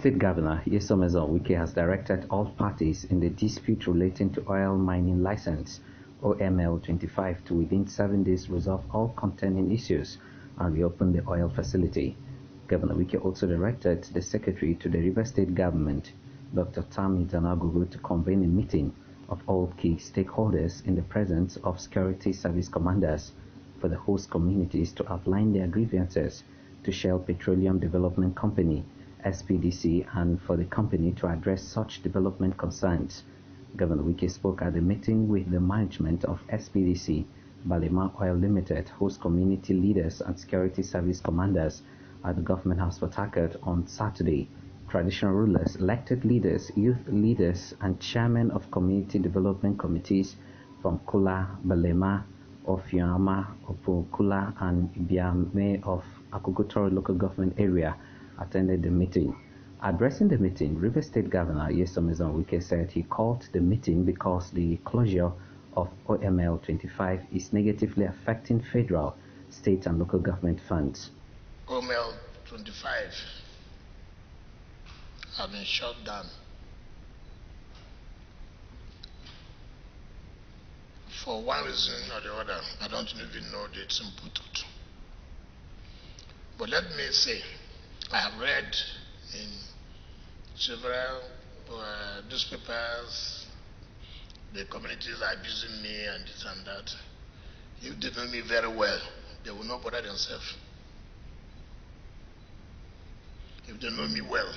State Governor Nyesom Wike has directed all parties in the dispute relating to oil mining license OML 25 to within 7 days resolve all contending issues and reopen the oil facility. Governor Wike also directed the Secretary to the River State Government, Dr. Tammy Danagugu, to convene a meeting of all key stakeholders in the presence of security service commanders for the host communities to outline their grievances to Shell Petroleum Development Company, SPDC, and for the company to address such development concerns. Governor Wike spoke at the meeting with the management of SPDC, Balema Oil Limited, host community leaders and security service commanders at the Government House Port Harcourt on Saturday. Traditional rulers, elected leaders, youth leaders, and chairmen of community development committees from Kula, Balema, Ofiama, Opokula, and Ibiame of Akugutoro local government area attended the meeting. Addressing the meeting, River State Governor Nyesom Wike said he called the meeting because the closure of OML 25 is negatively affecting federal, state, and local government funds. OML 25 have been shut down for one reason or the other. I don't even know the simple truth. But let me say, I have read in several newspapers, the communities are abusing me and this and that. If they know me very well, they will not bother themselves. If they know me well,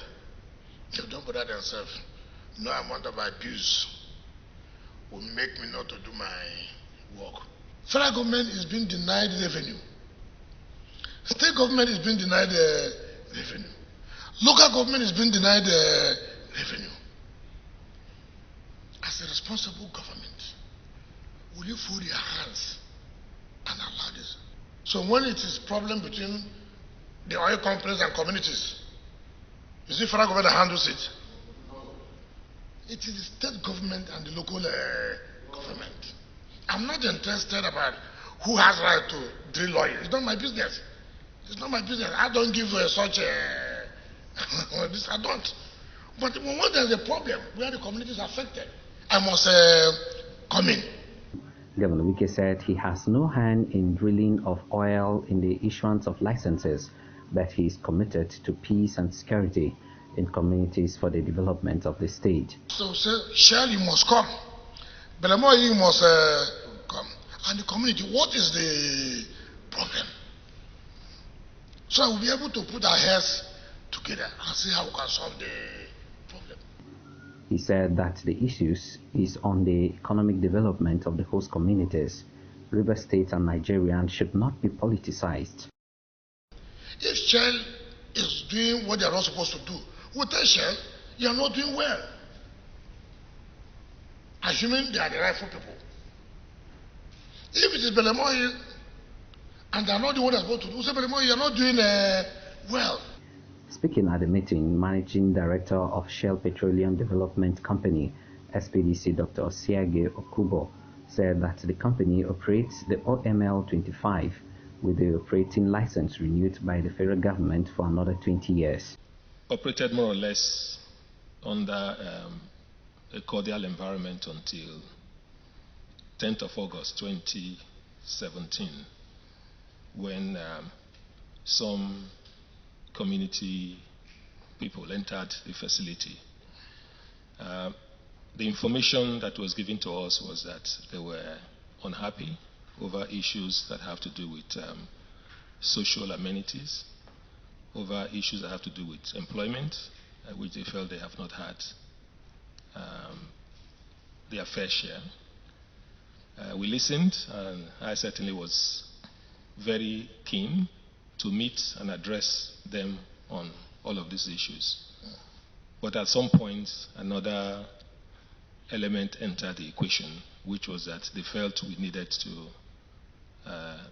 they don't bother themselves. No amount of abuse will make me not to do my work. Federal government is being denied revenue. State government is being denied revenue. Local government is being denied revenue. As a responsible government, will you fold your hands and allow this? So when it is problem between the oil companies and communities, is it federal government that handles it? It is the state government and the local government. I'm not interested about who has right to drill oil. It's not my business. It's not my business. I don't give such this. I don't. But when there's a problem where the community is affected, I must come in. Governor Wike said he has no hand in drilling of oil in the issuance of licenses, but he is committed to peace and security in communities for the development of the state. So, Shell, you must come. Belemo, you must come. And the community, what is the problem? So I will be able to put our heads together and see how we can solve the problem. He said that the issues is on the economic development of the host communities. River State and Nigerians should not be politicized. If Shell is doing what they are not supposed to do, we tell Shell, you are not doing well. Assuming they are the rightful people. If it is Belemo and they are not the one that's supposed to do, say Belemo, you are not doing well. Speaking at the meeting, Managing Director of Shell Petroleum Development Company, SPDC, Dr. Osiage Okubo, said that the company operates the OML 25 with the operating license renewed by the federal government for another 20 years. Operated more or less under a cordial environment until 10th of August 2017, when some community people entered the facility. The information that was given to us was that they were unhappy over issues that have to do with social amenities, over issues that have to do with employment, which they felt they have not had their fair share. We listened, and I certainly was very keen to meet and address them on all of these issues. But at some point, another element entered the equation, which was that they felt we needed to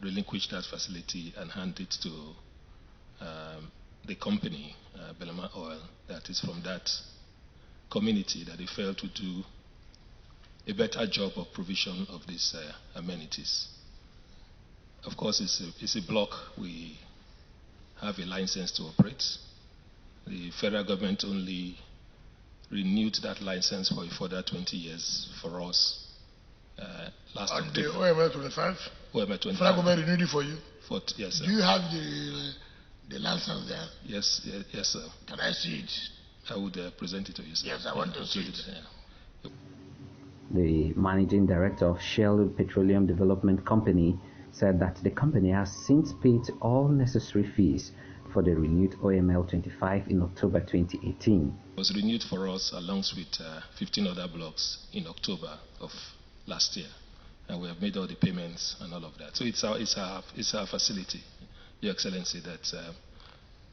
relinquish that facility and hand it to the company, Belema Oil, that is from that community, that they failed to do a better job of provision of these amenities. Of course, it's a block we have a license to operate. The federal government only renewed that license for a further 20 years for us last And October. the OML 25? OML 25. Federal government renewed it for you? Yes, sir. Do you have the license there? Yes, yes, sir. Can I see it? I would present it to you, sir. Yes, I want to see it. Yeah. The managing director of Shell Petroleum Development Company said that the company has since paid all necessary fees for the renewed OML 25 in October 2018. It was renewed for us along with 15 other blocks in October of last year, and we have made all the payments and all of that. So it's our facility, Your Excellency, that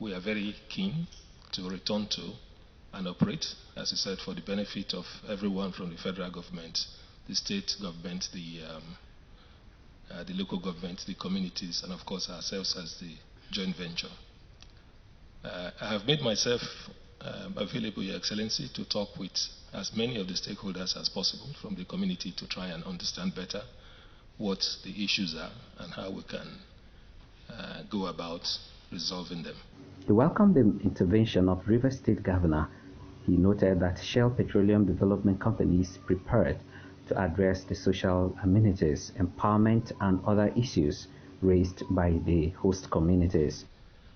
we are very keen to return to and operate, as you said, for the benefit of everyone from the federal government, the state government, the local government, the communities, and of course ourselves as the joint venture. I have made myself available, Your Excellency, to talk with as many of the stakeholders as possible from the community to try and understand better what the issues are and how we can go about resolving them. He welcomed the intervention of Rivers State Governor. He noted that Shell Petroleum Development Company is prepared to address the social amenities, empowerment, and other issues raised by the host communities.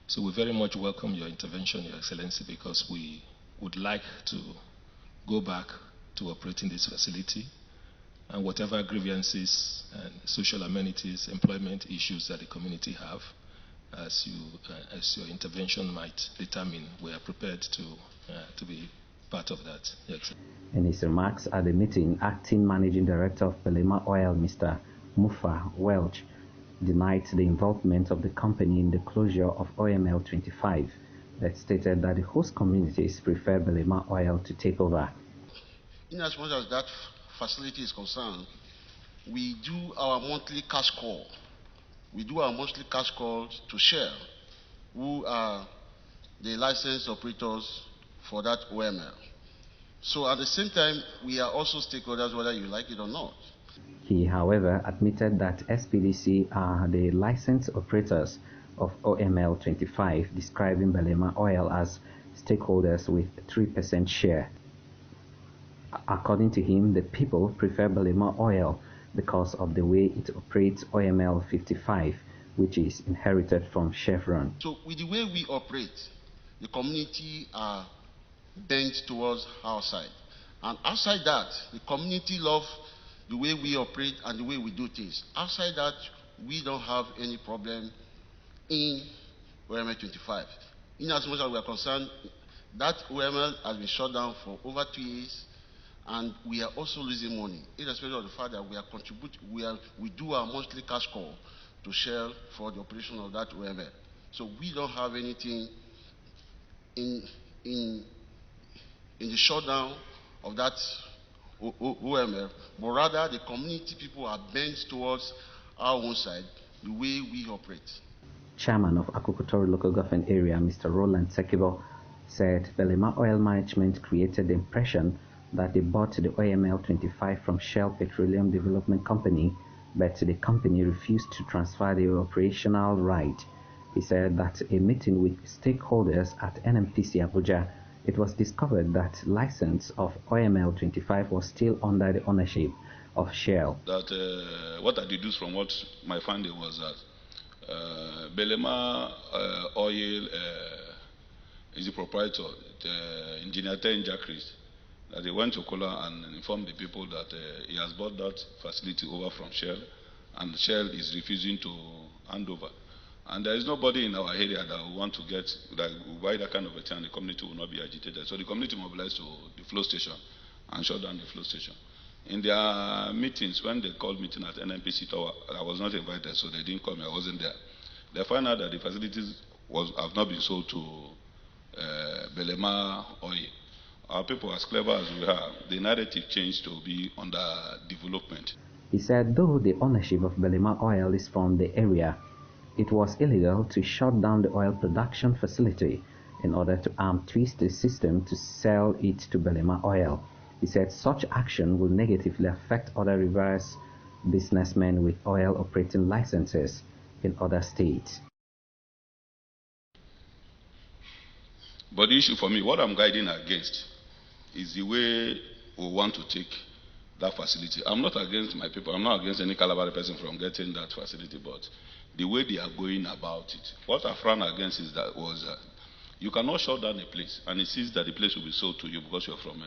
So we very much welcome your intervention, Your Excellency, because we would like to go back to operating this facility, and whatever grievances and social amenities, employment issues that the community have, as your intervention might determine, we are prepared to be part of that. Yes. In his remarks at the meeting, Acting Managing Director of Belema Oil, Mr. Mufa Welch, denied the involvement of the company in the closure of OML 25, that stated that the host communities prefer Belema Oil to take over. In as much as that facility is concerned, we do our monthly cash call. We do our monthly cash calls to Shell, who are the licensed operators for that OML. So at the same time, we are also stakeholders whether you like it or not. He, however, admitted that SPDC are the licensed operators of OML 25, describing Belema Oil as stakeholders with 3% share. According to him, the people prefer Belema Oil because of the way it operates OML 55, which is inherited from Chevron. So with the way we operate, the community are bent towards our side. And outside that, the community love the way we operate and the way we do things. Outside that, we don't have any problem in OML 25. In as much as we are concerned, that OML has been shut down for over 2 years, and we are also losing money, irrespective of the fact that we are contributing, we do our monthly cash call to Shell for the operation of that OML. So we don't have anything in the shutdown of that OML, but rather the community people are bent towards our own side, the way we operate. Chairman of Akukutori Local Government Area, Mr. Roland Sekibo, said Belema Oil Management created the impression that they bought the OML 25 from Shell Petroleum Development Company, but the company refused to transfer the operational right. He said that a meeting with stakeholders at NMPC Abuja, it was discovered that license of OML 25 was still under the ownership of Shell. That what I deduced from what my finding was that Belema Oil is the proprietor, the engineer Ten Jacques, that he went to Kola and informed the people that he has bought that facility over from Shell, and Shell is refusing to hand over. And there is nobody in our area that will want to get, that will buy that kind of a thing, and the community will not be agitated. So the community mobilized to the flow station and shut down the flow station. In their meetings, when they called meeting at NMPC Tower, I was not invited, so they didn't call me, I wasn't there. They found out that the facilities have not been sold to Belema Oil. Our people, as clever as we are, the narrative changed to be under development. He said though the ownership of Belema Oil is from the area, it was illegal to shut down the oil production facility in order to arm twist the system to sell it to Belema Oil. He said such action will negatively affect other reverse businessmen with oil operating licenses in other states. But the issue for me, what I'm guiding against, is the way we want to take that facility. I'm not against my people. I'm not against any Calabar person from getting that facility, but the way they are going about it. What I frown against is that you cannot shut down a place and insist that the place will be sold to you because you're from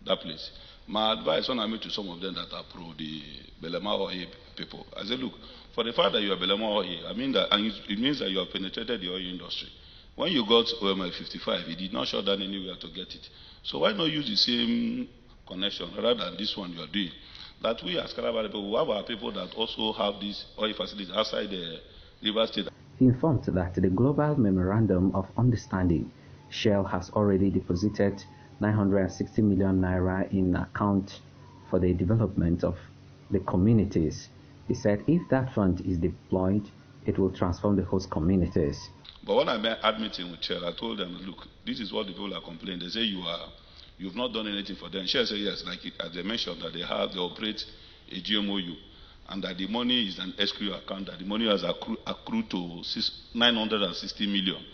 that place. My advice when I meet to some of them that are pro the Belema oil people, I say, look, for the fact that you are Belema oil, I mean that, and it means that you have penetrated the oil industry. When you got OML 55, you did not shut down anywhere to get it. So why not use the same connection rather than this one you are doing? That we as Calabar people, we have our people that also have these oil facilities outside the River State. He informed that the Global Memorandum of Understanding, Shell has already deposited 960 million naira in account for the development of the communities. He said if that fund is deployed, it will transform the host communities. But when I had meeting with Shell, I told them, look, this is what the people are complaining. They say you've not done anything for them. Shell said yes, like as they mentioned that they operate a GMOU, and that the money is an escrow account, that the money has accrued to 960 million,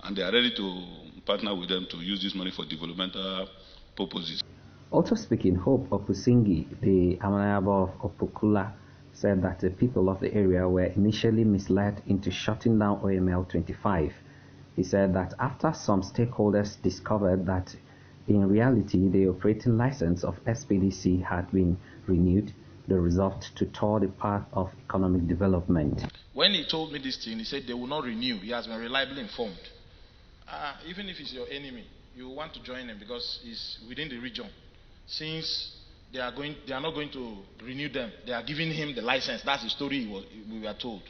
and they are ready to partner with them to use this money for developmental purposes. Also speaking, Hope Opusingi, the Amanaba of Opokula, said that the people of the area were initially misled into shutting down OML 25. He said that after some stakeholders discovered that in reality the operating license of SPDC had been renewed, they resolved to tour the path of economic development. When he told me this thing, he said they will not renew. He has been reliably informed. Even if it's your enemy, you want to join him because it's within the region. Since they are not going to renew them, they are giving him the license. That's the story we were told.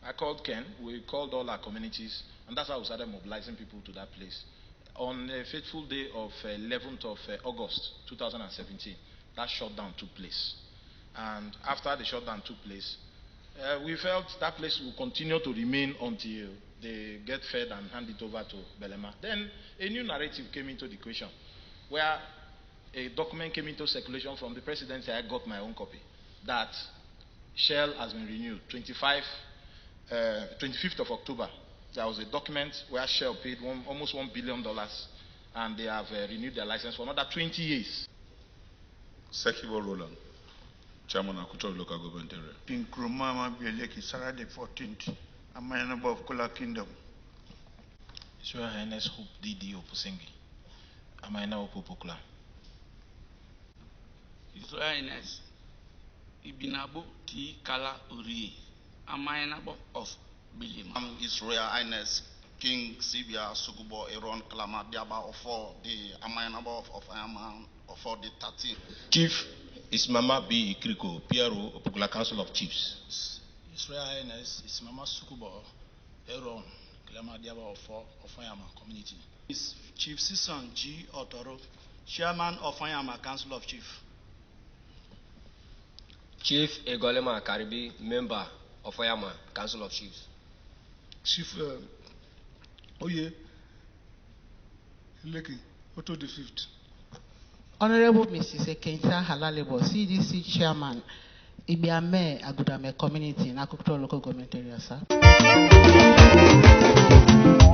I called Ken, we called all our communities, and that's how we started mobilizing people to that place. On a fateful day of 11th of August 2017, that shutdown took place. And after the shutdown took place, we felt that place will continue to remain until they get fed and hand it over to Belema. Then a new narrative came into the equation, where a document came into circulation from the presidency. I got my own copy, that Shell has been renewed. 25th of October, there was a document where Shell paid almost $1 billion, and they have renewed their license for another 20 years. Sekibo Roland, Chairman Akuto Local Government Area. In Krumama Bieleki, Saturday 14th, I'm a member of Kola Kingdom. His Royal Highness Hope D.D. Opusingi, I'm a member of Popokla. His Royal Highness Ibinabo T. Kala Uri, I'm a member of Bilim. His Royal Highness King Sibia Sukubo Eron Kalama Diaba of the Amayana of Ayaman of the 13. Chief is Mama B. Ikriko, PRO, Opokula Council of Chiefs. His Royal Highness is Mama Sukubo Eron Kalama Diaba of Ayaman Community. Is Chief Sison G. Otoro, Chairman of Ayaman Council of Chiefs. Chief Egolema Karibi, member of Ayaman Council of Chiefs. Chief Oye Leki, Otto the 5th. Honorable Mrs. Ekenta Halalebo, CDC Chairman, Ibiame Agudame Community, Nakuto Local Government Area, sir.